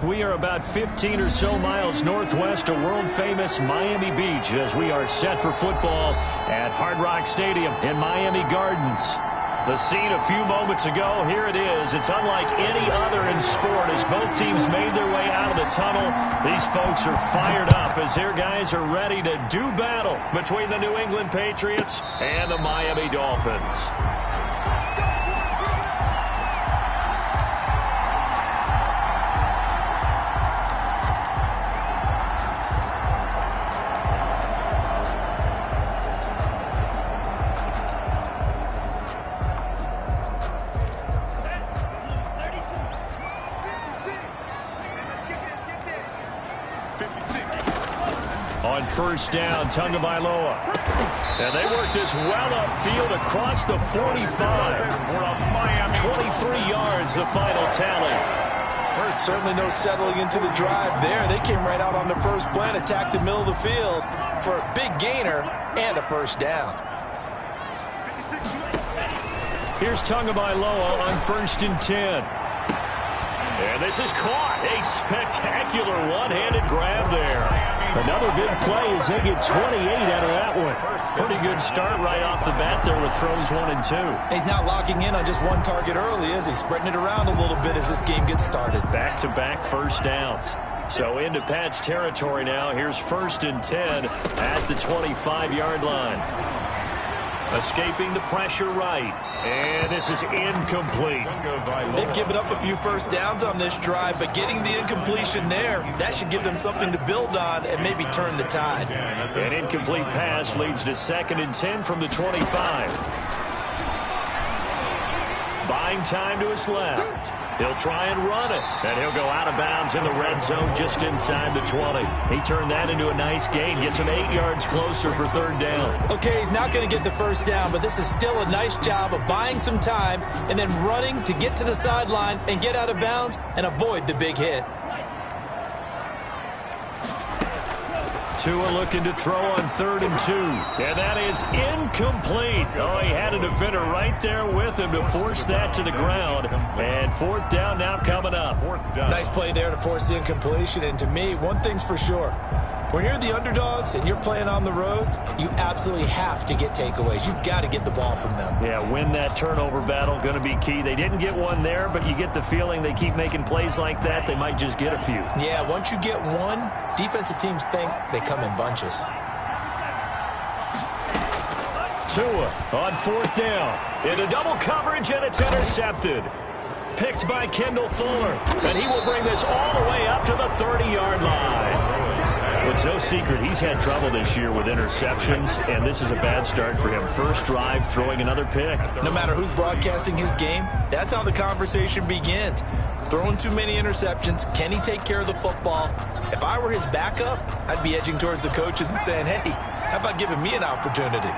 We are about 15 or so miles northwest of world-famous Miami Beach as we are set for football at Hard Rock Stadium in Miami Gardens. The scene a few moments ago, here it is. It's unlike any other in sport as both teams made their way out of the tunnel. These folks are fired up as their guys are ready to do battle between the New England Patriots and the Miami Dolphins. On first down, Tagovailoa. And they work this well upfield across the 45. 23 yards, the final tally. There's certainly no settling into the drive there. They came right out on the first play and attacked the middle of the field for a big gainer and a first down. Here's Tagovailoa on 1st and 10. And this is caught. A spectacular one-handed grab there. Another big play as they get 28 out of that one. Pretty good start right off the bat there with throws 1 and 2. He's not locking in on just one target early, is he? Spreading it around a little bit as this game gets started. Back-to-back first downs. So into Pat's territory now. Here's 1st and 10 at the 25-yard line. Escaping the pressure right. And this is incomplete. They've given up a few first downs on this drive, but getting the incompletion there, that should give them something to build on and maybe turn the tide. An incomplete pass leads to 2nd and 10 from the 25. Buying time to his left. He'll try and run it, and he'll go out of bounds in the red zone just inside the 20. He turned that into a nice gain, gets him 8 yards closer for 3rd down. Okay, he's not going to get the first down, but this is still a nice job of buying some time and then running to get to the sideline and get out of bounds and avoid the big hit. Tua looking to throw on 3rd and 2. And that is incomplete. Oh, he had a defender right there with him to force that to the ground. And 4th down now coming up. Nice play there to force the incompletion. And to me, one thing's for sure. When you're the underdogs and you're playing on the road, you absolutely have to get takeaways. You've got to get the ball from them. Yeah, win that turnover battle, going to be key. They didn't get one there, but you get the feeling they keep making plays like that, they might just get a few. Yeah, once you get one, defensive teams think they come in bunches. Tua on 4th down. Into double coverage, and it's intercepted. Picked by Kendall Fuller, and he will bring this all the way up to the 30-yard line. It's no secret he's had trouble this year with interceptions, and this is a bad start for him. First drive, throwing another pick. No matter who's broadcasting his game, that's how the conversation begins. Throwing too many interceptions, can he take care of the football? If I were his backup, I'd be edging towards the coaches and saying, hey, how about giving me an opportunity?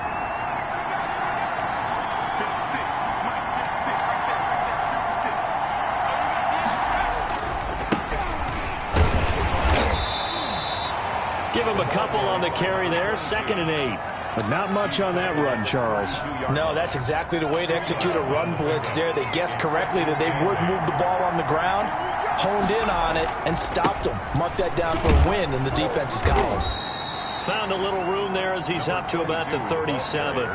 Give him a couple on the carry there, 2nd and 8. But not much on that run, Charles. No, that's exactly the way to execute a run blitz there. They guessed correctly that they would move the ball on the ground, honed in on it, and stopped them. Mark that down for a win in the defense's column. Found a little room there as he's up to about the 37.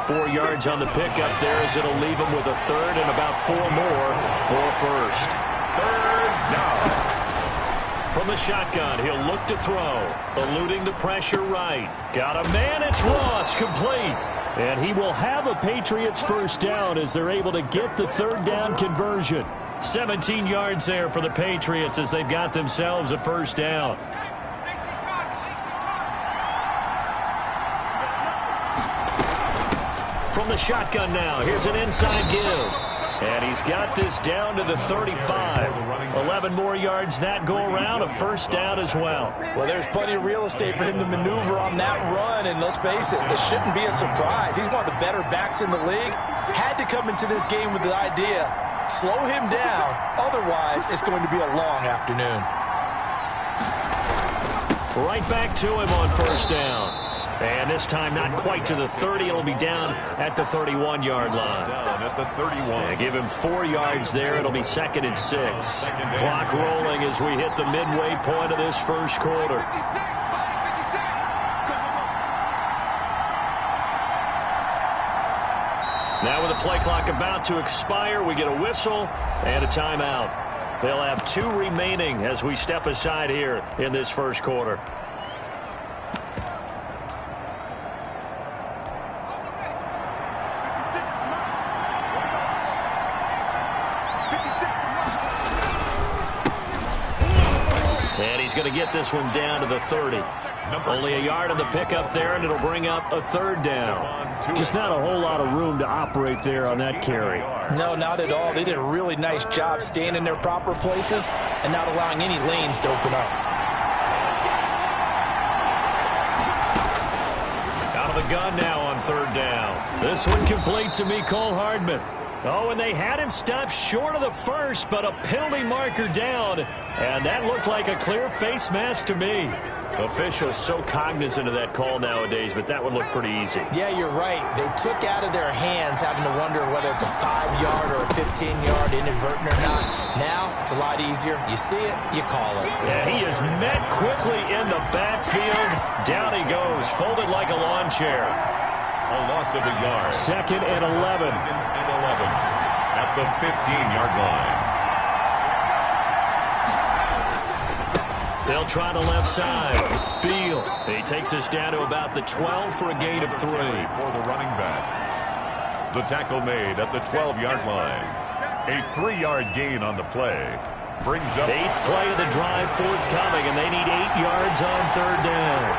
4 yards on the pickup there as it'll leave him with a 3rd and about 4 more for a 1st. 3rd down. From the shotgun, he'll look to throw. Eluding the pressure right. Got a man, it's Ross, complete. And he will have a Patriots first down as they're able to get the 3rd down conversion. 17 yards there for the Patriots as they've got themselves a first down. From the shotgun now, here's an inside give. And he's got this down to the 35. 11 more yards that go around, a first down as well. Well, there's plenty of real estate for him to maneuver on that run, and let's face it, it shouldn't be a surprise. He's one of the better backs in the league. Had to come into this game with the idea, slow him down, otherwise it's going to be a long afternoon. Right back to him on first down. And this time not quite to the 30. It'll be down at the 31-yard line. Down at the 31. Yeah, give him 4 yards there. It'll be 2nd and 6. Clock rolling as we hit the midway point of this first quarter. Now with the play clock about to expire, we get a whistle and a timeout. They'll have 2 remaining as we step aside here in this first quarter. And he's going to get this one down to the 30. Only a yard on the pickup there, and it'll bring up a 3rd down. Just not a whole lot of room to operate there on that carry. No, not at all. They did a really nice job staying in their proper places and not allowing any lanes to open up. Out of the gun now on 3rd down. This one complete to Mecole Hardman. Oh, and they had him stopped short of the first, but a penalty marker down. And that looked like a clear face mask to me. Officials so cognizant of that call nowadays, but that would look pretty easy. Yeah, you're right. They took out of their hands having to wonder whether it's a 5-yard or a 15-yard inadvertent or not. Now, it's a lot easier. You see it, you call it. Yeah, he is met quickly in the backfield. Down he goes, folded like a lawn chair. A loss of a yard. 2nd and 11. 2nd and 11 at the 15-yard line. They'll try the left side. Beal. He takes us down to about the 12 for a gain of 3. For the running back. The tackle made at the 12-yard line. A 3-yard gain on the play. Brings up 8th play of the drive forthcoming, and they need 8 yards on 3rd down.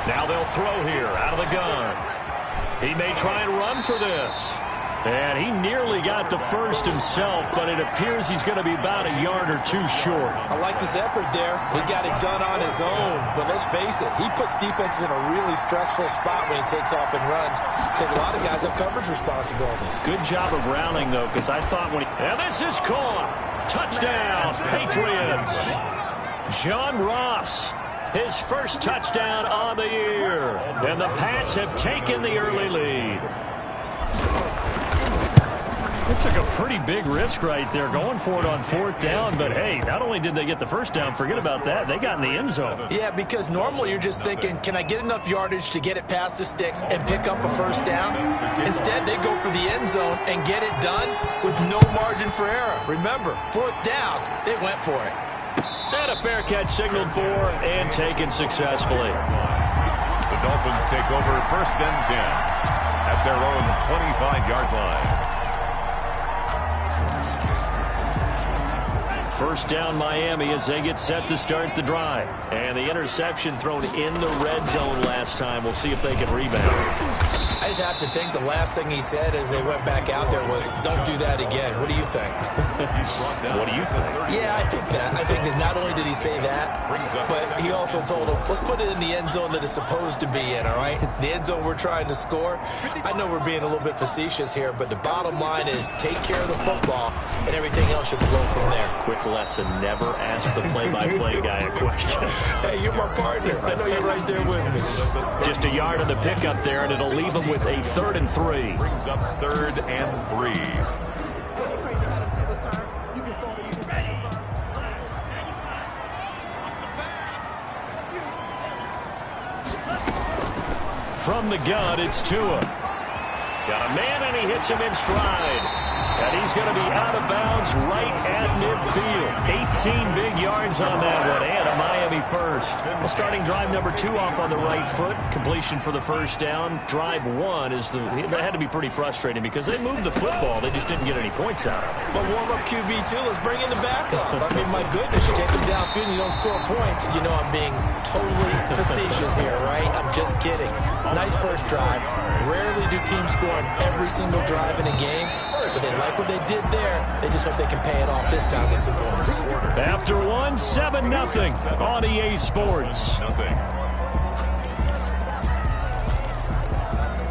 Now they'll throw here out of the gun. He may try and run for this. And he nearly got the first himself, but it appears he's going to be about a yard or 2 short. I like this effort there. He got it done on his own. But let's face it, he puts defenses in a really stressful spot when he takes off and runs because a lot of guys have coverage responsibilities. Good job of rounding, though, because I thought when he... And this is caught. Touchdown, Patriots. John Ross, his first touchdown on the year. And the Pats have taken the early lead. It took a pretty big risk right there going for it on 4th down, but hey, not only did they get the first down, forget about that, they got in the end zone. Yeah, because normally you're just thinking, can I get enough yardage to get it past the sticks and pick up a first down? Instead, they go for the end zone and get it done with no margin for error. Remember, 4th down, they went for it. And a fair catch signaled for and taken successfully. the Dolphins take over 1st and 10 at their own 25-yard line. First down Miami as they get set to start the drive. And the interception thrown in the red zone last time. We'll see if they can rebound. I just have to think the last thing he said as they went back out there was, don't do that again. What do you think? What do you think? Yeah, I think that. I think that not only did he say that, but he also told him, let's put it in the end zone that it's supposed to be in, all right? The end zone we're trying to score. I know we're being a little bit facetious here, but the bottom line is take care of the football, and everything else should flow from there. Quick lesson, never ask the play-by-play guy a question. Hey, you're my partner. I know you're right there with me. Just a yard on the pickup there, and it'll leave him with a 3rd and 3. Brings up 3rd and 3. From the gun, it's Tua. Got a man, and he hits him in stride. And he's going to be out of bounds right at midfield. 18 big yards on that one, and a Miami first. Well, starting drive number 2 off on the right foot. Completion for the first down. Drive 1 is that had to be pretty frustrating because they moved the football. They just didn't get any points out of it. But warm-up QB2, let's bring in the backup. I mean, my goodness, you take him downfield and you don't score points. You know I'm being totally facetious here, right? I'm just kidding. Nice first drive. Rarely do teams score on every single drive in a game. But they like what they did there. They just hope they can pay it off this time with some points. After 1, 7-0 on EA Sports.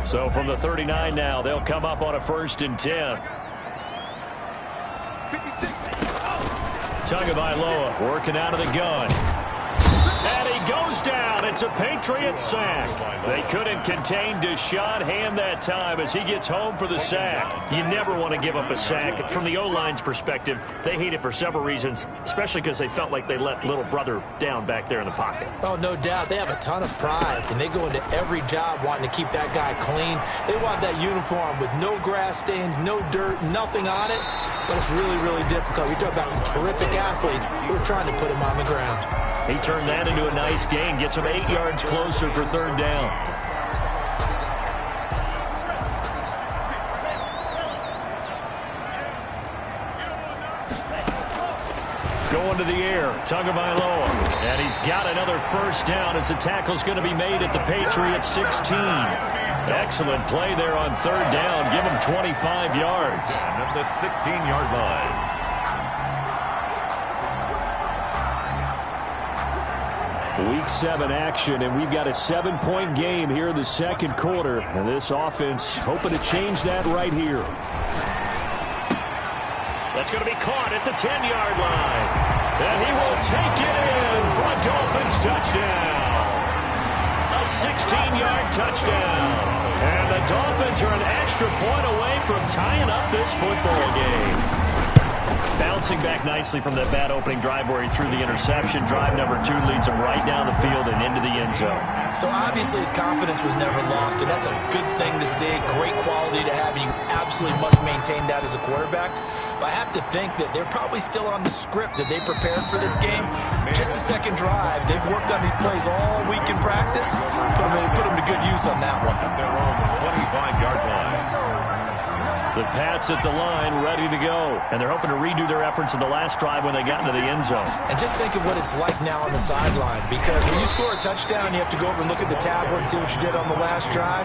So from the 39 now, they'll come up on a 1st and 10. Tagovailoa working out of the gun. And he goes down at It's a Patriots sack. They couldn't contain Deshaun Hand that time as he gets home for the sack. You never want to give up a sack. From the O-line's perspective, they hate it for several reasons, especially because they felt like they let little brother down back there in the pocket. Oh, no doubt. They have a ton of pride, and they go into every job wanting to keep that guy clean. They want that uniform with no grass stains, no dirt, nothing on it. But it's really, really difficult. You're talking about some terrific athletes who are trying to put him on the ground. He turned that into a nice gain, gets him 8 yards closer for third down. Going to the air, Tagovailoa, and he's got another first down as the tackle's going to be made at the Patriots 16. Excellent play there on third down. Give him 25 yards. And at the 16-yard line. Week 7 action, and we've got a 7-point game here in the second quarter. And this offense hoping to change that right here. That's going to be caught at the 10-yard line. And he will take it in for a Dolphins touchdown. A 16-yard touchdown. And the Dolphins are an extra point away from tying up this football game. Bouncing back nicely from that bad opening drive where he threw the interception. Drive number 2 leads him right down the field and into the end zone. So obviously his confidence was never lost, and that's a good thing to see. Great quality to have. You absolutely must maintain that as a quarterback. But I have to think that they're probably still on the script that they prepared for this game. Just the second drive. They've worked on these plays all week in practice. Put them to good use on that one. At their own 25-yard line. The Pats at the line, ready to go. And they're hoping to redo their efforts in the last drive when they got into the end zone. And just think of what it's like now on the sideline. Because when you score a touchdown, you have to go over and look at the tablet and see what you did on the last drive.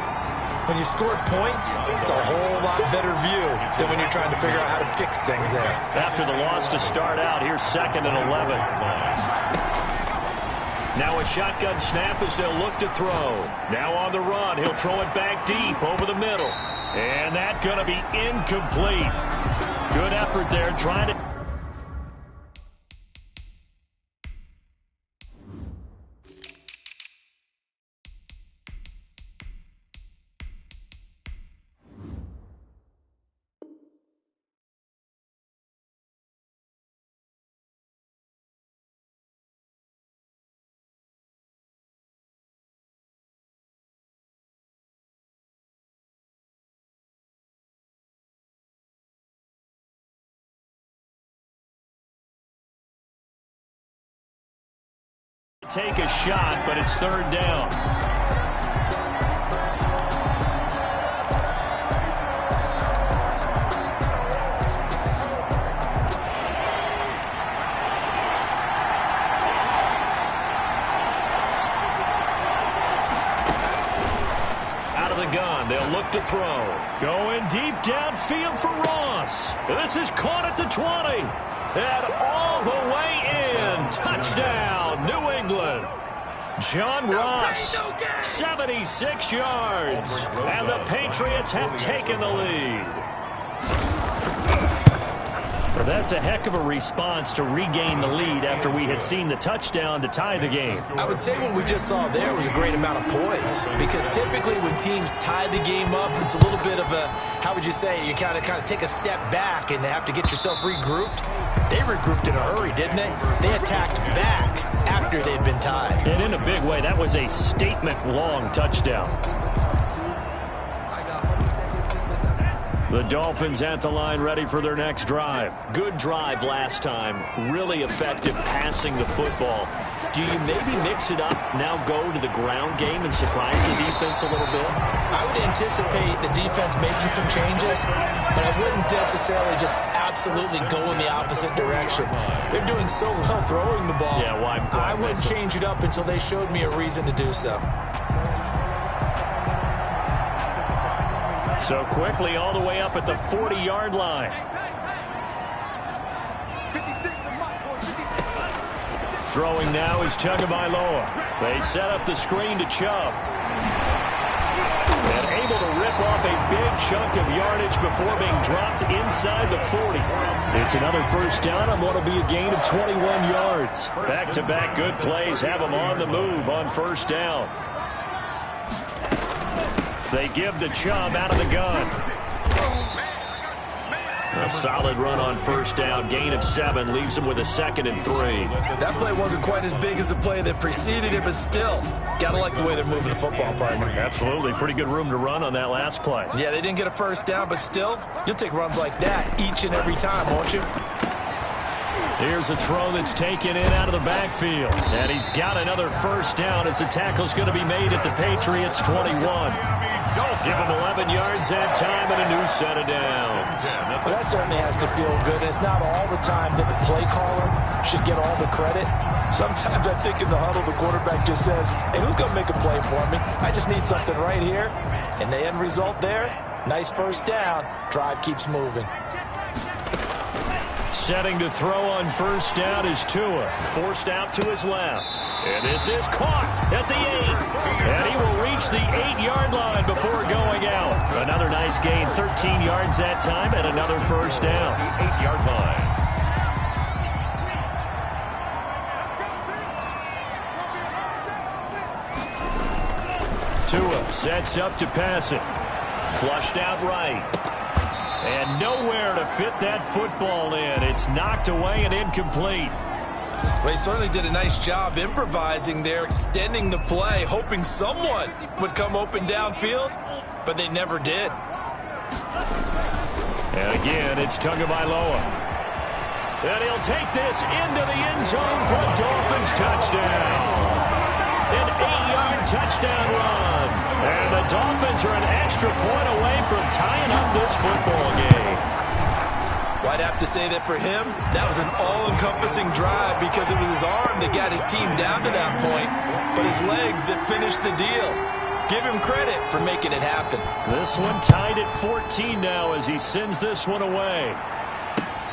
When you scored points, it's a whole lot better view than when you're trying to figure out how to fix things there. After the loss to start out, here's 2nd and 11. Now a shotgun snap as they'll look to throw. Now on the run, he'll throw it back deep over the middle. And that's going to be incomplete. Good effort there trying to... take a shot, but it's third down. Out of the gun, they'll look to throw. Going deep downfield for Ross. This is caught at the 20. And all the way in. Touchdown, New England. John Ross, 76 yards. And the Patriots have taken the lead. Well, that's a heck of a response to regain the lead after we had seen the touchdown to tie the game. I would say what we just saw there was a great amount of poise, because typically when teams tie the game up, it's a little bit of a, how would you say, you kind of take a step back and have to get yourself regrouped. They regrouped in a hurry, didn't they? They attacked back after they'd been tied. And in a big way, that was a statement-long touchdown. The Dolphins at the line ready for their next drive. Good drive last time. Really effective passing the football. Do you maybe mix it up, now go to the ground game and surprise the defense a little bit? I would anticipate the defense making some changes, but I wouldn't necessarily just absolutely go in the opposite direction. They're doing so well throwing the ball. Yeah, why I wouldn't change it up until they showed me a reason to do so. So quickly all the way up at the 40-yard line. Throwing now is Tagovailoa. They set up the screen to Chubb. And able to rip rip off a big chunk of yardage before being dropped inside the 40. It's another first down on what will be a gain of 21 yards. Back-to-back good plays have them on the move on first down. They give the Chubb out of the gun. A solid run on first down. Gain of 7 leaves them with a 2nd and 3. That play wasn't quite as big as the play that preceded it, but still, gotta like the way they're moving the football, partner. Absolutely. Pretty good room to run on that last play. Yeah, they didn't get a first down, but still, you'll take runs like that each and every time, won't you? Here's a throw that's taken in out of the backfield. And he's got another first down as the tackle's going to be made at the Patriots' 21. Give him 11 yards that time and a new set of downs. Well, that certainly has to feel good. It's not all the time that the play caller should get all the credit. Sometimes I think in the huddle, the quarterback just says, hey, who's going to make a play for me? I just need something right here. And the end result there, nice first down. Drive keeps moving. Setting to throw on first down is Tua. Forced out to his left. And this is caught at the 8. And he will reach the 8-yard line before going out. Another nice gain, 13 yards that time, and another first down. 8-yard line. Tua sets up to pass it. Flushed out right. And nowhere to fit that football in. It's knocked away and incomplete. Well, he certainly did a nice job improvising there, extending the play, hoping someone would come open downfield, but they never did. And again, it's Tagovailoa. And he'll take this into the end zone for a Dolphins touchdown. An 8-yard touchdown run. And the Dolphins are an extra point away from tying up this football game. Well, I'd have to say that for him, that was an all-encompassing drive because it was his arm that got his team down to that point, but his legs that finished the deal. Give him credit for making it happen. This one tied at 14 now as he sends this one away.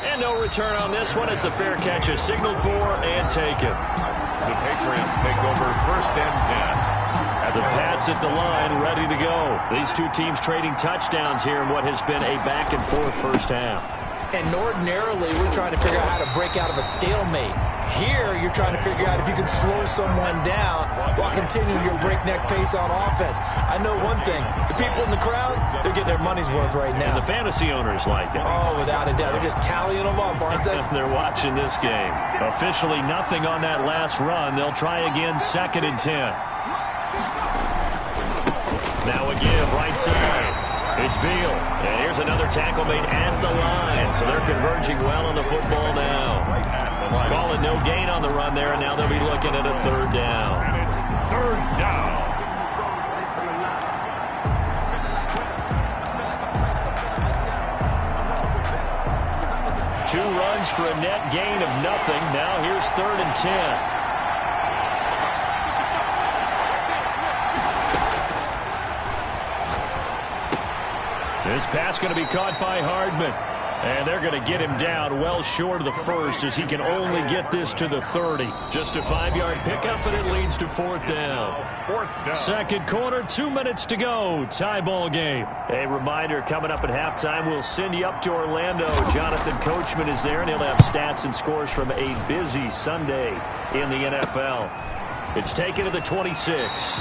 And no return on this one as the fair catch is signaled for and taken. The Patriots take over first and 10. The Pats at the line ready to go. These two teams trading touchdowns here in what has been a back-and-forth first half. And ordinarily, we're trying to figure out how to break out of a stalemate. Here, you're trying to figure out if you can slow someone down while continuing your breakneck pace on offense. I know one thing. The people in the crowd, they're getting their money's worth right now. And the fantasy owners like it. Oh, without a doubt. They're just tallying them up, aren't they? They're watching this game. Officially nothing on that last run. They'll try again, 2nd and 10. Now a give, right side. It's Beal. And here's another tackle made at the line. So they're converging well on the football now. Call it no gain on the run there, and now they'll be looking at a 3rd down. And it's 3rd down. Two runs for a net gain of nothing. Now here's 3rd and 10. This pass going to be caught by Hardman. And they're going to get him down well short of the 1st as he can only get this to the 30. Just a 5-yard pickup, and it leads to 4th down. 4th down. 2nd quarter, 2 minutes to go. Tie ball game. A reminder, coming up at halftime, we'll send you up to Orlando. Jonathan Coachman is there, and he'll have stats and scores from a busy Sunday in the NFL. It's taken to the 26.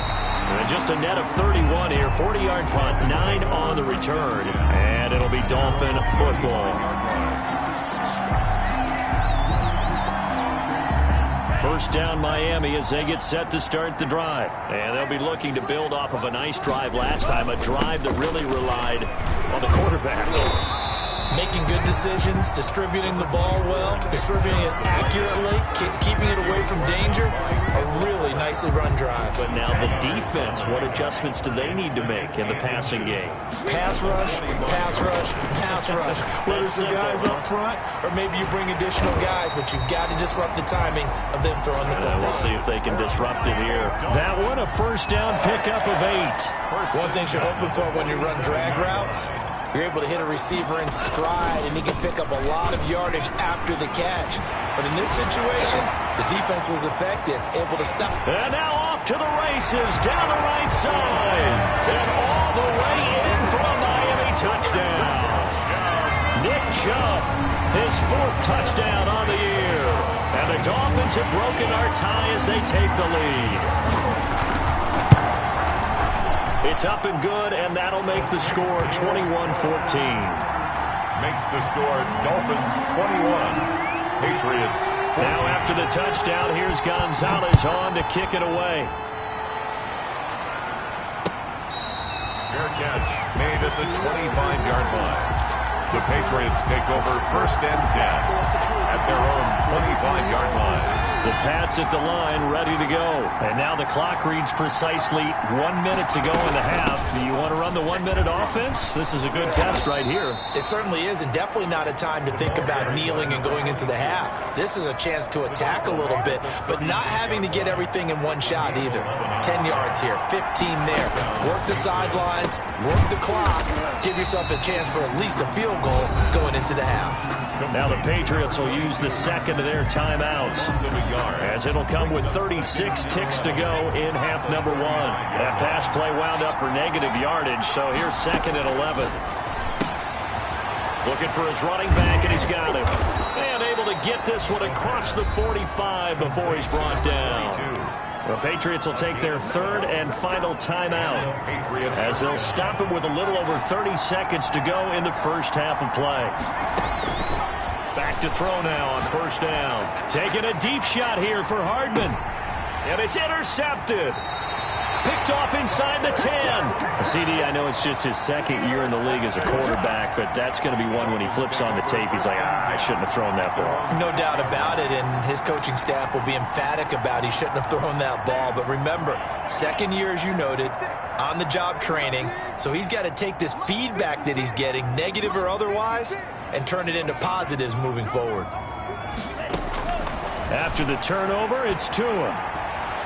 And just a net of 31 here. 40-yard punt, 9 on the return. And it'll be Dolphin football. First down Miami as they get set to start the drive. And they'll be looking to build off of a nice drive last time. A drive that really relied on the quarterback. Making good decisions, distributing the ball well, distributing it accurately, keeping it away from danger. A really nicely run drive. But now the defense, what adjustments do they need to make in the passing game? Pass rush, pass rush, pass rush. Whether it's the guys up front or maybe you bring additional guys, but you've got to disrupt the timing of them throwing the football. We'll see if they can disrupt it here. That one, a first down pickup of 8. One thing you're hoping for when you run drag routes, you're able to hit a receiver in stride, and he can pick up a lot of yardage after the catch. But in this situation, the defense was effective, able to stop. And now off to the races, down the right side. And all the way in for touchdown. Nick Chubb, his 4th touchdown on the year. And the Dolphins have broken our tie as they take the lead. It's up and good, and that'll make the score 21-14. Makes the score Dolphins 21, Patriots 14. Now after the touchdown, here's Gonzalez on to kick it away. Fair catch made at the 25-yard line. The Patriots take over 1st and 10 at their own 25-yard line. The Pats at the line, ready to go. And now the clock reads precisely 1 minute to go in the half. You want to run the 1-minute offense? This is a good test right here. It certainly is, and definitely not a time to think about kneeling and going into the half. This is a chance to attack a little bit, but not having to get everything in one shot either. 10 yards here, 15 there. Work the sidelines, work the clock. Give yourself a chance for at least a field goal going into the half. Now the Patriots will use the second of their timeouts, as it'll come with 36 ticks to go in half number 1. That pass play wound up for negative yardage, so here's 2nd and 11. Looking for his running back, and he's got him. And able to get this one across the 45 before he's brought down. The Patriots will take their 3rd and final timeout, as they'll stop him with a little over 30 seconds to go in the first half of play. Back to throw now on 1st down. Taking a deep shot here for Hardman. And it's intercepted. Picked off inside the 10. CD, I know it's just his 2nd year in the league as a quarterback, but that's going to be one when he flips on the tape. He's like, I shouldn't have thrown that ball. No doubt about it, and his coaching staff will be emphatic about he shouldn't have thrown that ball. But remember, 2nd year, as you noted, on-the-job training, so he's got to take this feedback that he's getting, negative or otherwise, and turn it into positives moving forward. After the turnover, it's Tua.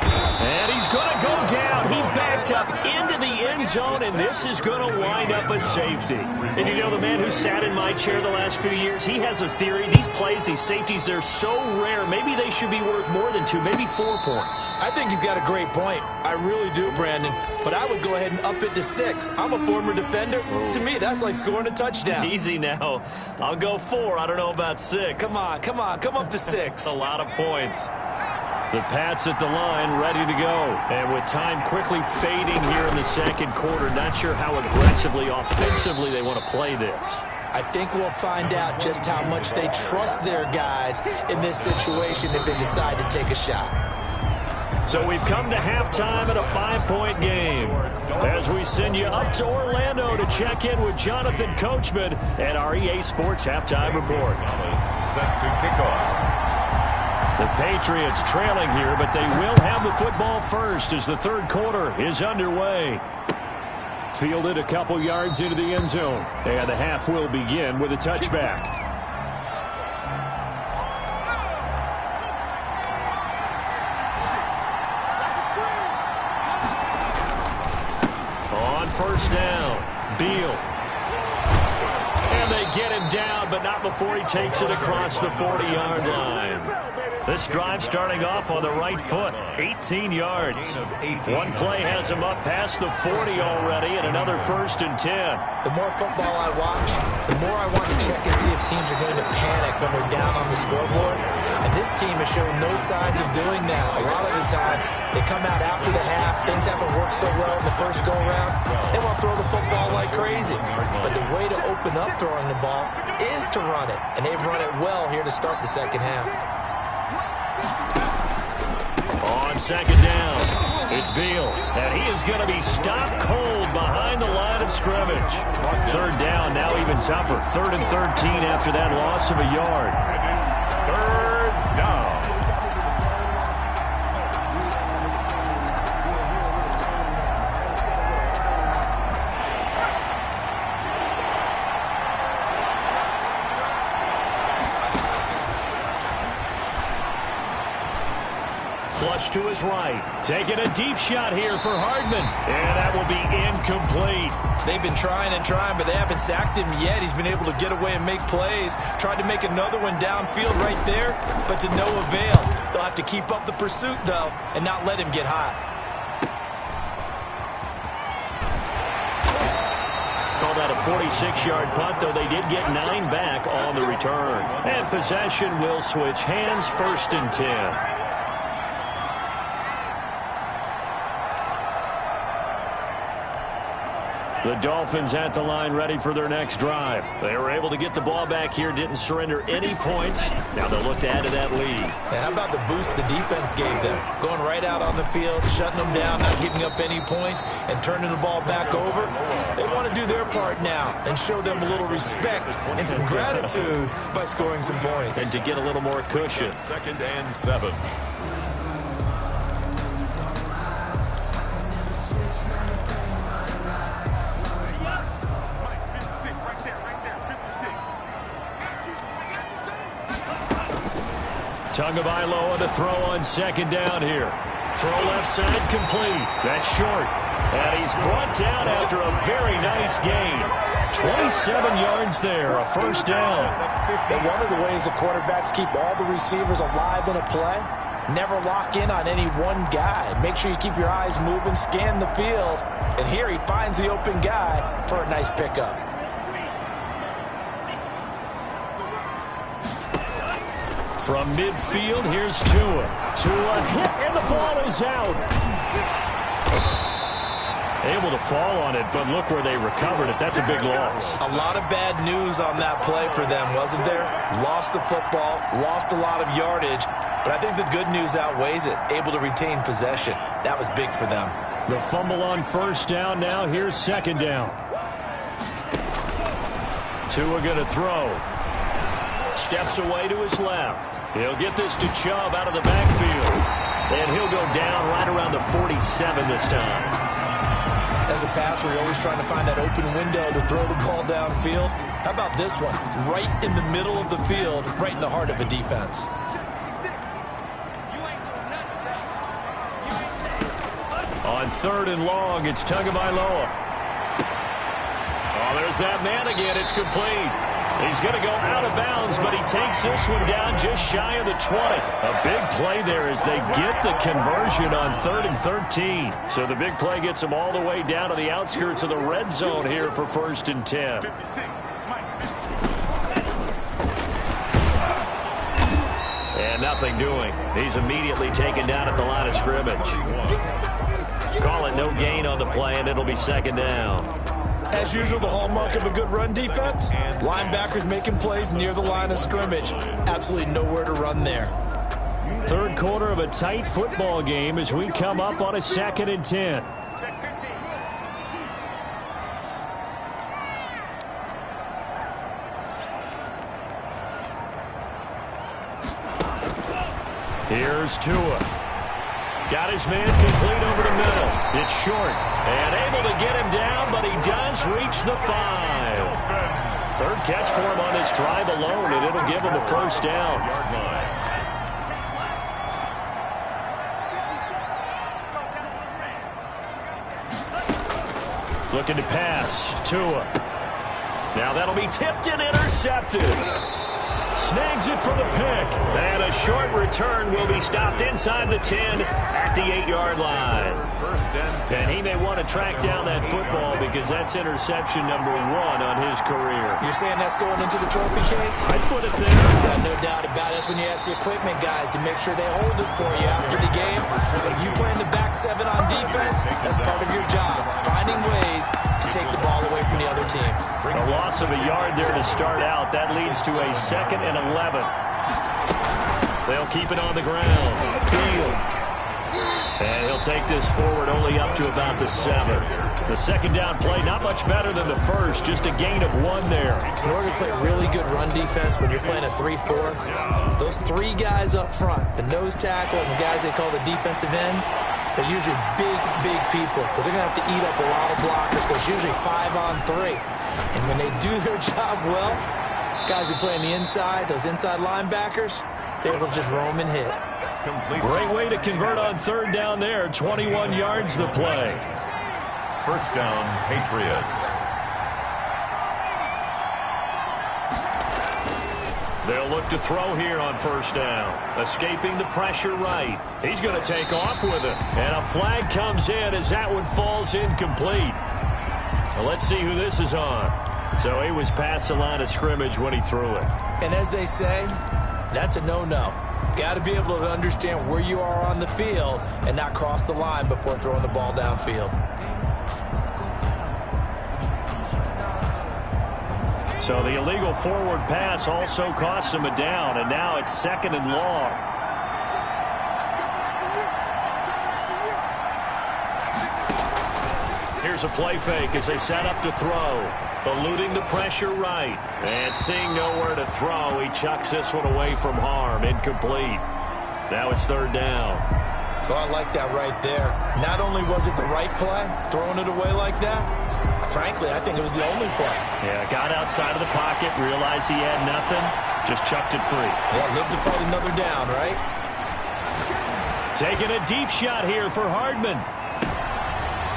And he's going to go down. He backed up into the end zone, and this is going to wind up a safety. And you know, the man who sat in my chair the last few years, he has a theory. These plays, these safeties, they're so rare. Maybe they should be worth more than 2, maybe 4 points. I think he's got a great point. I really do, Brandon. But I would go ahead and up it to 6. I'm a former defender. To me, that's like scoring a touchdown. Easy now. I'll go 4. I don't know about 6. Come on. Come up to 6. A lot of points. The Pats at the line, ready to go. And with time quickly fading here in the 2nd quarter, not sure how aggressively, offensively they want to play this. I think we'll find out just how much they trust their guys in this situation if they decide to take a shot. So we've come to halftime at a 5-point game, as we send you up to Orlando to check in with Jonathan Coachman at our EA Sports Halftime Report. Set to kick off. The Patriots trailing here, but they will have the football first as the 3rd quarter is underway. Fielded a couple yards into the end zone, and the half will begin with a touchback. On 1st down, Beal. And they get him down, but not before he takes it across the 40-yard line. This drive starting off on the right foot, 18 yards. One play has him up past the 40 already, and another 1st and 10. The more football I watch, the more I want to check and see if teams are going to panic when they're down on the scoreboard. And this team has shown no signs of doing that. A lot of the time, they come out after the half. Things haven't worked so well in the first go-around. They want to throw the football like crazy. But the way to open up throwing the ball is to run it. And they've run it well here to start the 2nd half. On 2nd down, it's Beal, and he is going to be stopped cold behind the line of scrimmage. 3rd down, now even tougher. 3rd and 13 after that loss of a yard. 3rd down. Flush to his right. Taking a deep shot here for Hardman. And that will be incomplete. They've been trying and trying, but they haven't sacked him yet. He's been able to get away and make plays. Tried to make another one downfield right there, but to no avail. They'll have to keep up the pursuit, though, and not let him get hot. Call that a 46-yard punt, though they did get 9 back on the return. And possession will switch hands, 1st and 10. The Dolphins at the line ready for their next drive. They were able to get the ball back here, didn't surrender any points. Now they'll look to add to that lead. Yeah, how about the boost the defense gave them? Going right out on the field, shutting them down, not giving up any points, and turning the ball back over. They want to do their part now and show them a little respect and some gratitude by scoring some points. And to get a little more cushion. 2nd and 7. Tagovailoa to throw on 2nd down here. Throw left side complete. That's short. And he's brought down after a very nice gain. 27 yards there, a 1st down. And one of the ways the quarterbacks keep all the receivers alive in a play, never lock in on any one guy. Make sure you keep your eyes moving, scan the field. And here he finds the open guy for a nice pickup. From midfield, here's Tua. Tua hit, and the ball is out. Able to fall on it, but look where they recovered it. That's a big loss. A lot of bad news on that play for them, wasn't there? Lost the football, lost a lot of yardage, but I think the good news outweighs it. Able to retain possession. That was big for them. The fumble on 1st down. Now here's 2nd down. Tua going to throw. Steps away to his left. He'll get this to Chubb out of the backfield. And he'll go down right around the 47 this time. As a passer, you're always trying to find that open window to throw the ball downfield. How about this one? Right in the middle of the field, right in the heart of a defense. On 3rd and long, it's Tagovailoa. Oh, there's that man again. It's complete. He's going to go out of bounds, but he takes this one down just shy of the 20. A big play there as they get the conversion on 3rd and 13. So the big play gets them all the way down to the outskirts of the red zone here for 1st and 10. And nothing doing. He's immediately taken down at the line of scrimmage. Call it no gain on the play, and it'll be 2nd down. As usual, the hallmark of a good run defense, linebackers making plays near the line of scrimmage. Absolutely nowhere to run there. 3rd quarter of a tight football game as we come up on a 2nd and 10. Here's Tua. Got his man complete over the middle. It's short. And able to get him down, but he does reach the 5. 3rd catch for him on this drive alone, and it'll give him a 1st down. Looking to pass. Tua. Now that'll be tipped and intercepted. Snags it for the pick. And a short return will be stopped inside the 10 at the 8-yard line. And he may want to track down that football because that's interception number 1 on his career. You're saying that's going into the trophy case? I'd put it there. No doubt about it. That's when you ask the equipment guys to make sure they hold it for you after the game. But if you play in the back 7 on defense, that's part of your job. Finding ways to take the ball away from the other team. A loss of a yard there to start out. That leads to a 2nd and 11. They'll keep it on the ground. Field. And he'll take this forward only up to about the 7. The 2nd down play, not much better than the first. Just a gain of 1 there. In order to play really good run defense when you're playing a 3-4, those 3 guys up front, the nose tackle and the guys they call the defensive ends, they're usually big people because they're going to have to eat up a lot of blockers because usually 5 on 3. And when they do their job well, guys who play on the inside, those inside linebackers, they're able to just roam and hit. Great way to convert on 3rd down there. 21 yards the play. 1st down, Patriots. They'll look to throw here on 1st down. Escaping the pressure right. He's going to take off with it. And a flag comes in as that one falls incomplete. Well, let's see who this is on. So he was past the line of scrimmage when he threw it. And as they say, that's a no-no. Got to be able to understand where you are on the field and not cross the line before throwing the ball downfield. So the illegal forward pass also cost him a down, and now it's 2nd and long. Here's a play fake as they set up to throw. Eluding the pressure right. And seeing nowhere to throw, he chucks this one away from harm. Incomplete. Now it's 3rd down. So I like that right there. Not only was it the right play, throwing it away like that, frankly, I think it was the only play. Yeah, got outside of the pocket, realized he had nothing, just chucked it free. Yeah, live to fight another down, right? Taking a deep shot here for Hardman.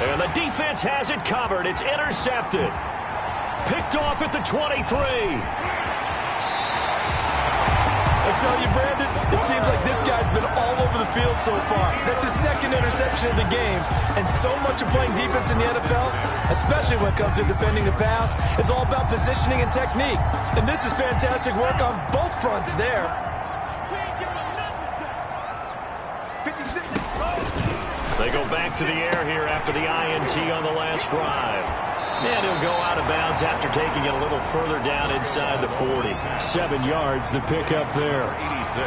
And the defense has it covered. It's intercepted. Picked off at the 23. I tell you, Brandon, it seems like this guy's been all over the field so far. That's his 2nd interception of the game. And so much of playing defense in the NFL, especially when it comes to defending the pass, is all about positioning and technique. And this is fantastic work on both fronts there. They go back to the air here after the INT on the last drive. And he'll go out of bounds after taking it a little further down inside the 40. 7 yards, the pickup there. 86.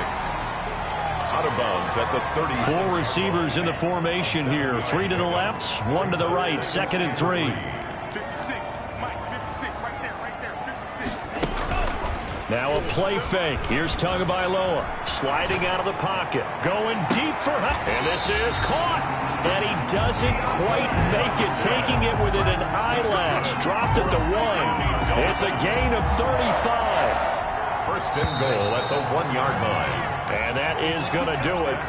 Out of bounds at the 30. 4 receivers in the formation here. 3 to the left, 1 to the right. 2nd and 3. 56. Mike, 56. Right there. 56. Now a play fake. Here's Tagovailoa sliding out of the pocket. Going deep for Hunt. And this is caught. And he doesn't quite make it, taking it within an eyelash. Dropped at the 1. It's a gain of 35. 1st and goal at the 1-yard line. And that is going to do it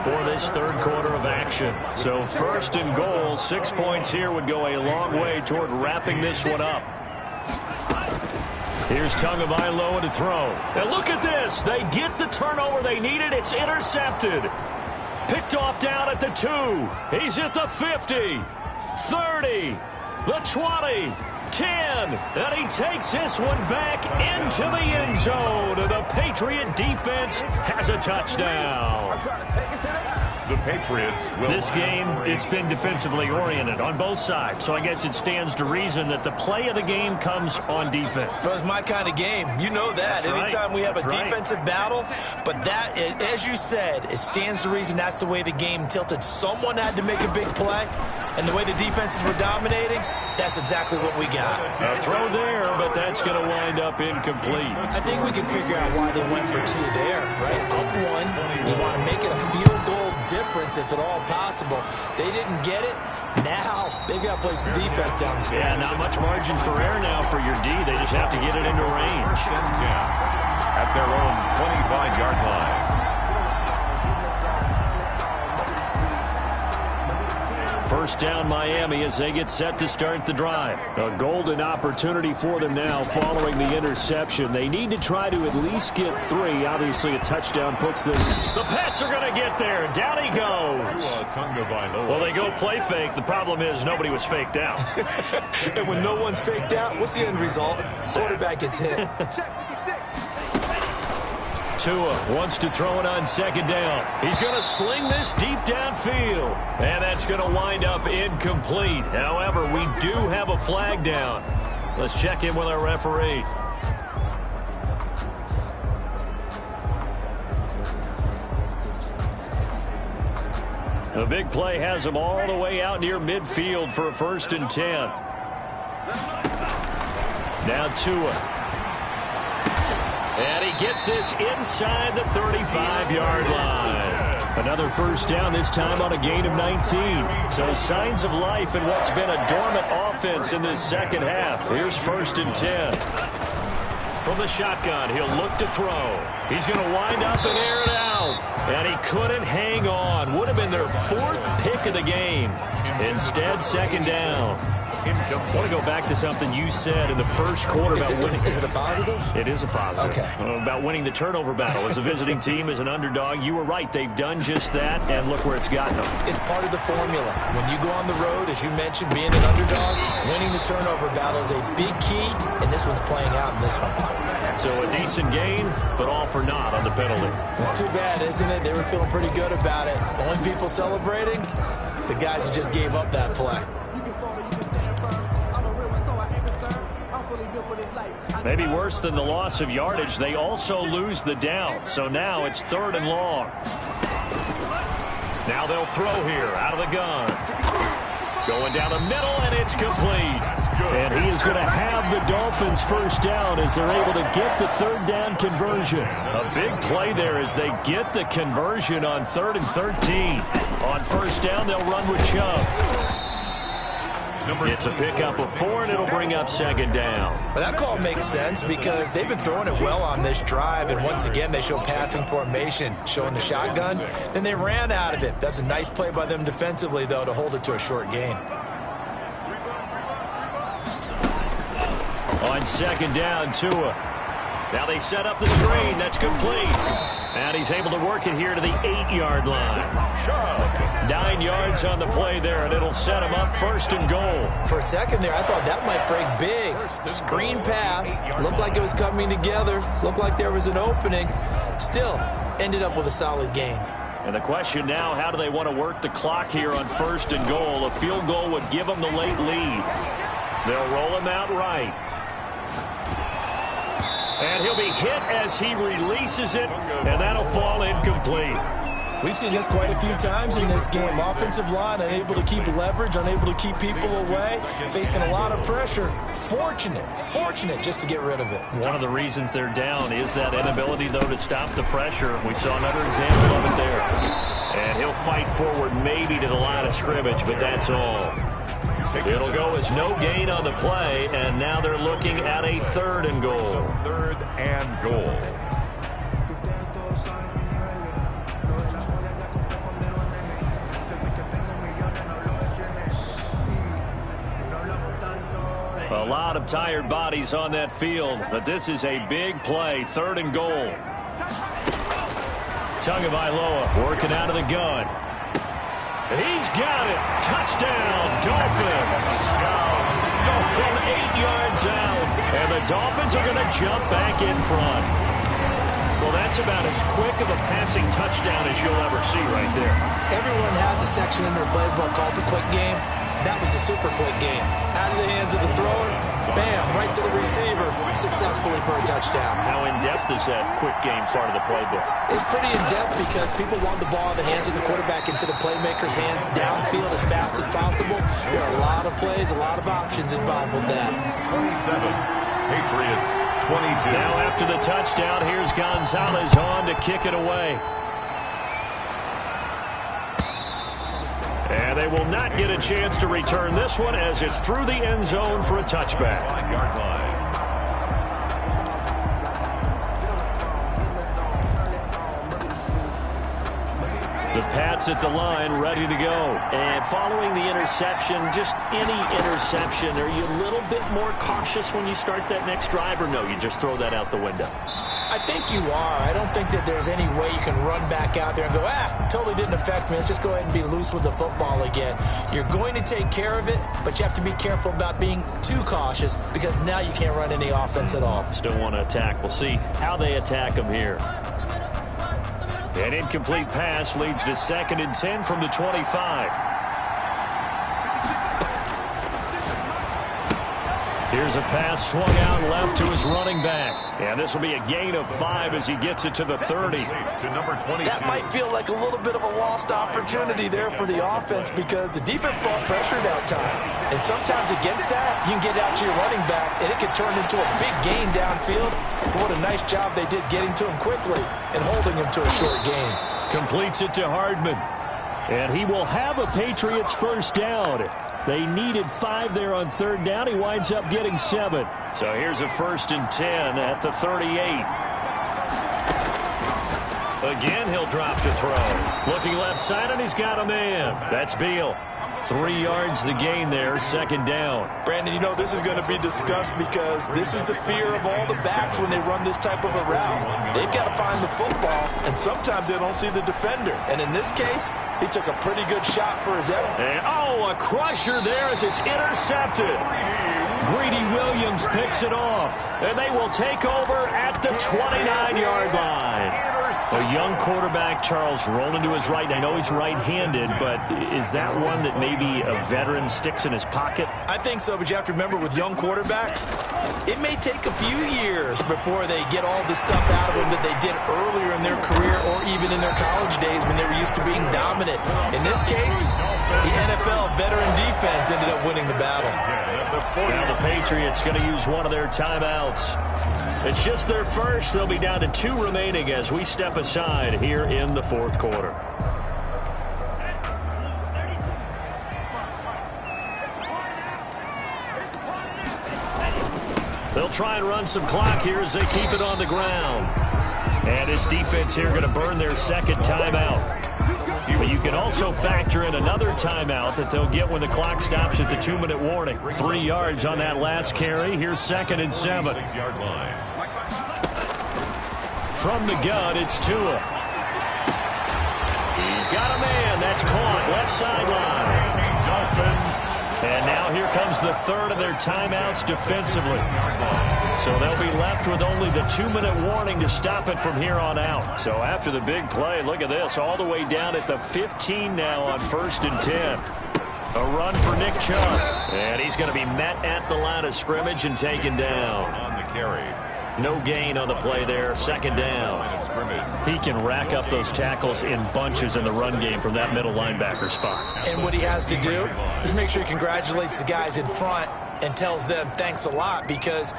for this 3rd quarter of action. So 1st and goal, 6 points here would go a long way toward wrapping this one up. Here's Tagovailoa to throw. And look at this. They get the turnover they needed. It's intercepted. Picked off down at the 2. He's at the 50, 30, the 20, 10. And he takes this one back into the end zone. And the Patriot defense has a touchdown. The Patriots will. This game, it's been defensively oriented on both sides. So I guess it stands to reason that the play of the game comes on defense. So it's my kind of game. You know that. That's Anytime right. we have That's a right. defensive battle. But that, as you said, it stands to reason that's the way the game tilted. Someone had to make a big play. And the way the defenses were dominating, that's exactly what we got. A throw there, but that's going to wind up incomplete. I think we can figure out why they went for 2 there, right? Up 1, you want to make it a field goal difference if at all possible. They didn't get it. Now they've got to play some defense down the stretch. Yeah, not much margin for error now for your D. They just have to get it into range. 1st and 10 at their own 25-yard line. First down Miami as they get set to start the drive. A golden opportunity for them now following the interception. They need to try to at least get 3. Obviously a touchdown puts them. The Pats are going to get there. Down he goes. Well, they go play fake. The problem is nobody was faked out. And when no one's faked out, what's the end result? Quarterback gets hit. Tua wants to throw it on 2nd down. He's going to sling this deep downfield. And that's going to wind up incomplete. However, we do have a flag down. Let's check in with our referee. The big play has him all the way out near midfield for a 1st and 10. Now Tua. And he gets this inside the 35-yard line. Another 1st down, this time on a gain of 19. So signs of life in what's been a dormant offense in this 2nd half. Here's 1st and 10. From the shotgun, he'll look to throw. He's going to wind up and air it out. And he couldn't hang on. Would have been their 4th pick of the game. Instead, 2nd down. I want to go back to something you said in the first quarter about winning. Is it a positive? It is a positive. Okay. About winning the turnover battle. As a visiting team, as an underdog, you were right. They've done just that, and look where it's gotten them. It's part of the formula. When you go on the road, as you mentioned, being an underdog, winning the turnover battle is a big key, and this one's playing out in this one. So a decent gain, but all for naught on the penalty. It's too bad, isn't it? They were feeling pretty good about it. The only people celebrating, the guys who just gave up that play. Maybe worse than the loss of yardage, they also lose the down. So now it's 3rd and long. Now they'll throw here out of the gun. Going down the middle, and it's complete. And he is going to have the Dolphins first down as they're able to get the 3rd down conversion. A big play there as they get the conversion on 3rd and 13. On first down, they'll run with Chubb. It's a pickup of 4, and it'll bring up 2nd down. But that call makes sense because they've been throwing it well on this drive, and once again they show passing formation, showing the shotgun. Then they ran out of it. That's a nice play by them defensively, though, to hold it to a short gain. On 2nd down, Tua. Now they set up the screen. That's complete. And he's able to work it here to the 8-yard line. 9 yards on the play there, and it'll set him up 1st and goal. For a second there, I thought that might break big. Screen pass. Looked like it was coming together. Looked like there was an opening. Still, ended up with a solid gain. And the question now, how do they want to work the clock here on 1st and goal? A field goal would give them the late lead. They'll roll him out right. And he'll be hit as he releases it, and that'll fall incomplete. We've seen this quite a few times in this game. Offensive line unable to keep leverage, unable to keep people away, facing a lot of pressure. Fortunate just to get rid of it. One of the reasons they're down is that inability, though, to stop the pressure. We saw another example of it there. And he'll fight forward maybe to the line of scrimmage, but that's all. It'll go as no gain on the play, and now they're looking at a 3rd and goal. 3rd and goal. A lot of tired bodies on that field, but this is a big play. 3rd and goal. Tagovailoa working out of the gun. He's got it. Touchdown, Dolphins. From 8 yards out. And the Dolphins are going to jump back in front. Well, that's about as quick of a passing touchdown as you'll ever see right there. Everyone has a section in their playbook called the quick game. That was a super quick game. Out of the hands of the thrower, bam, right to the receiver, successfully for a touchdown. How in-depth is that quick game part of the playbook? It's pretty in-depth because people want the ball in the hands of the quarterback into the playmaker's hands downfield as fast as possible. There are a lot of plays, a lot of options involved with that. 27, Patriots 22. Now after the touchdown, here's Gonzalez on to kick it away. And they will not get a chance to return this one as it's through the end zone for a touchback. 5-yard line. The Pats at the line, ready to go. And following the interception, just any interception, are you a little bit more cautious when you start that next drive, or no, you just throw that out the window? I think you are. I don't think that there's any way you can run back out there and go, totally didn't affect me. Let's just go ahead and be loose with the football again. You're going to take care of it, but you have to be careful about being too cautious because now you can't run any offense at all. Still want to attack. We'll see how they attack them here. An incomplete pass leads to 2nd and 10 from the 25. Here's a pass swung out left to his running back. And this will be a gain of 5 as he gets it to the 30. To number 22. That might feel like a little bit of a lost opportunity there for the offense because the defense brought pressure that time. And sometimes against that, you can get out to your running back, and it can turn into a big gain downfield. But what a nice job they did getting to him quickly and holding him to a short gain. Completes it to Hardman. And he will have a Patriots first down. They needed 5 there on 3rd down. He winds up getting 7. So here's a 1st and 10 at the 38. Again, he'll drop to throw. Looking left side, and he's got a man. That's Beal. 3 yards the gain there, second down. Brandon, you know, this is going to be discussed because this is the fear of all the backs when they run this type of a route. They've got to find the football, and sometimes they don't see the defender. And in this case, he took a pretty good shot for his effort. And, a crusher there as it's intercepted. Greedy Williams picks it off, and they will take over at the 29-yard line. A young quarterback, Charles, rolling to his right. I know he's right-handed, but is that one that maybe a veteran sticks in his pocket? I think so, but you have to remember with young quarterbacks, it may take a few years before they get all the stuff out of them that they did earlier in their career or even in their college days when they were used to being dominant. In this case, the NFL veteran defense ended up winning the battle. Now the Patriots going to use one of their timeouts. It's just their first. They'll be down to 2 remaining as we step aside here in the fourth quarter. They'll try and run some clock here as they keep it on the ground. And this defense here going to burn their second timeout. But you can also factor in another timeout that they'll get when the clock stops at the 2-minute warning. 3 yards on that last carry. Here's 2nd and 7. 6-yard line. From the gun, it's Tua. He's got a man. That's caught. Left sideline. And now here comes the third of their timeouts defensively. So they'll be left with only the 2-minute warning to stop it from here on out. So after the big play, look at this. All the way down at the 15 now on 1st and 10. A run for Nick Chubb. And he's going to be met at the line of scrimmage and taken down. On the carry. No gain on the play there. 2nd down. He can rack up those tackles in bunches in the run game from that middle linebacker spot. And what he has to do is make sure he congratulates the guys in front and tells them thanks a lot, because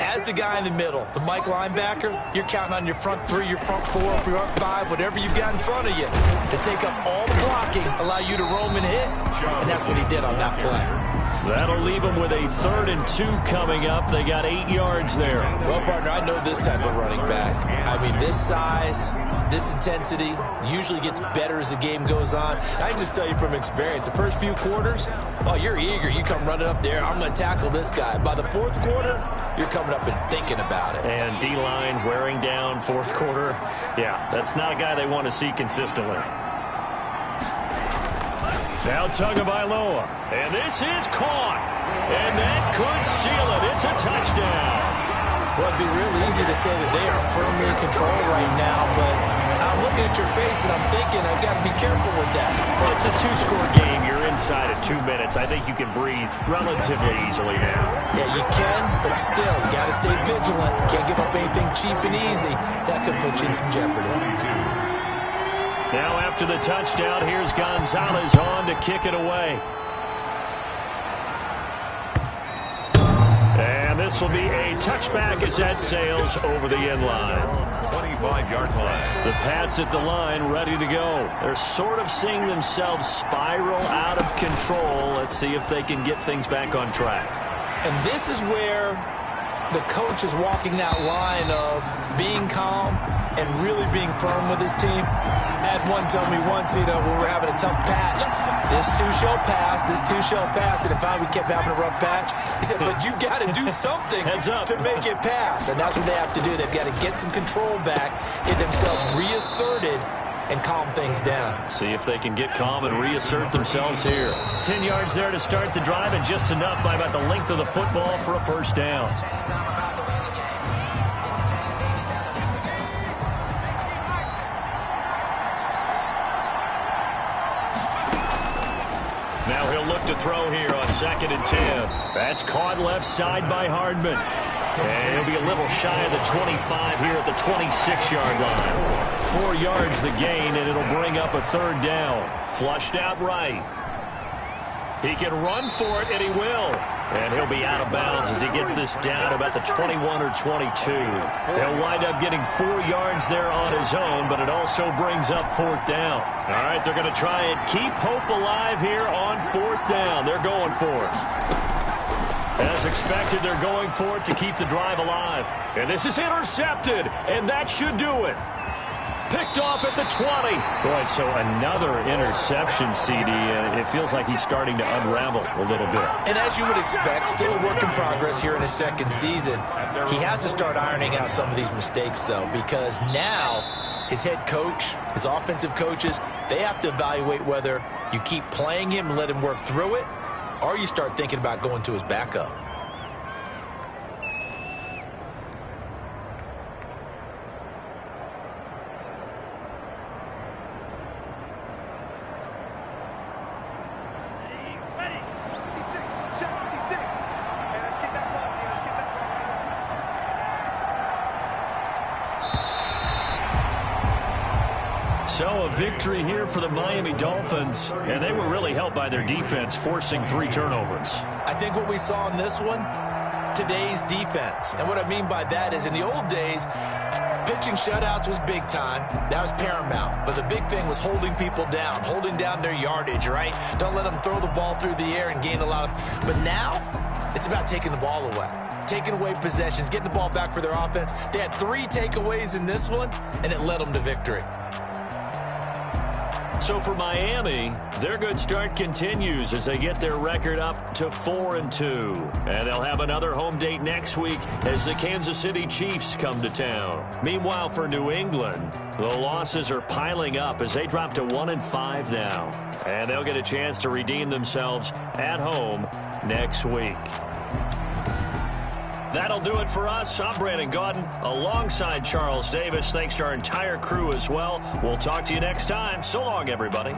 as the guy in the middle, the Mike linebacker, you're counting on your front 3, your front 4, your front 5, whatever you've got in front of you to take up all the blocking, allow you to roam and hit, and that's what he did on that play. That'll leave them with a 3rd and 2 coming up. They got 8 yards there. Well, partner, I know this type of running back. I mean, this size, this intensity usually gets better as the game goes on. I can just tell you from experience, the first few quarters, oh, you're eager. You come running up there, I'm going to tackle this guy. By the 4th quarter, you're coming up and thinking about it. And D-line wearing down 4th quarter. Yeah, that's not a guy they want to see consistently. Now Tagovailoa, and this is caught, and that could seal it. It's a touchdown. Well, it'd be real easy to say that they are firmly in control right now, but I'm looking at your face and I'm thinking I've got to be careful with that. Well, it's a 2-score game. You're inside of 2 minutes. I think you can breathe relatively easily now. Yeah, you can, but still, you got to stay vigilant. Can't give up anything cheap and easy. That could put you in some jeopardy. Now after the touchdown, here's Gonzalez on to kick it away. And this will be a touchback as that sails over the end line. 25-yard line. The Pats at the line ready to go. They're sort of seeing themselves spiral out of control. Let's see if they can get things back on track. And this is where the coach is walking that line of being calm and really being firm with his team. I had one tell me once, when we're having a tough patch, this too shall pass, this too shall pass. And if we kept having a rough patch, he said, but you got to do something to make it pass. And that's what they have to do. They've got to get some control back, get themselves reasserted, and calm things down. See if they can get calm and reassert themselves here. 10 yards there to start the drive, and just enough by about the length of the football for a first down. Now he'll look to throw here on 2nd and 10. That's caught left side by Hardman. And he'll be a little shy of the 25 here at the 26-yard line. 4 yards the gain, and it'll bring up a 3rd down. Flushed out right. He can run for it, and he will. And he'll be out of bounds as he gets this down about the 21 or 22. He'll wind up getting 4 yards there on his own, but it also brings up 4th down. All right, they're going to try and keep hope alive here on 4th down. They're going for it. As expected, they're going for it to keep the drive alive. And this is intercepted, and that should do it. picked off at the 20. Boy, so another interception, CD. It feels like he's starting to unravel a little bit. And as you would expect, still a work in progress here in his second season. He has to start ironing out some of these mistakes, though, because now his head coach, his offensive coaches, they have to evaluate whether you keep playing him and let him work through it, or you start thinking about going to his backup. So a victory here for the Miami Dolphins, and they were really helped by their defense, forcing 3 turnovers. I think what we saw in this one, today's defense. And what I mean by that is in the old days, pitching shutouts was big time. That was paramount. But the big thing was holding people down, holding down their yardage, right? Don't let them throw the ball through the air and gain a lot of... But now, it's about taking the ball away. Taking away possessions, getting the ball back for their offense. They had 3 takeaways in this one, and it led them to victory. So for Miami, their good start continues as they get their record up to 4-2. And they'll have another home date next week as the Kansas City Chiefs come to town. Meanwhile, for New England, the losses are piling up as they drop to 1-5 now. And they'll get a chance to redeem themselves at home next week. That'll do it for us. I'm Brandon Gaudin alongside Charles Davis. Thanks to our entire crew as well. We'll talk to you next time. So long, everybody.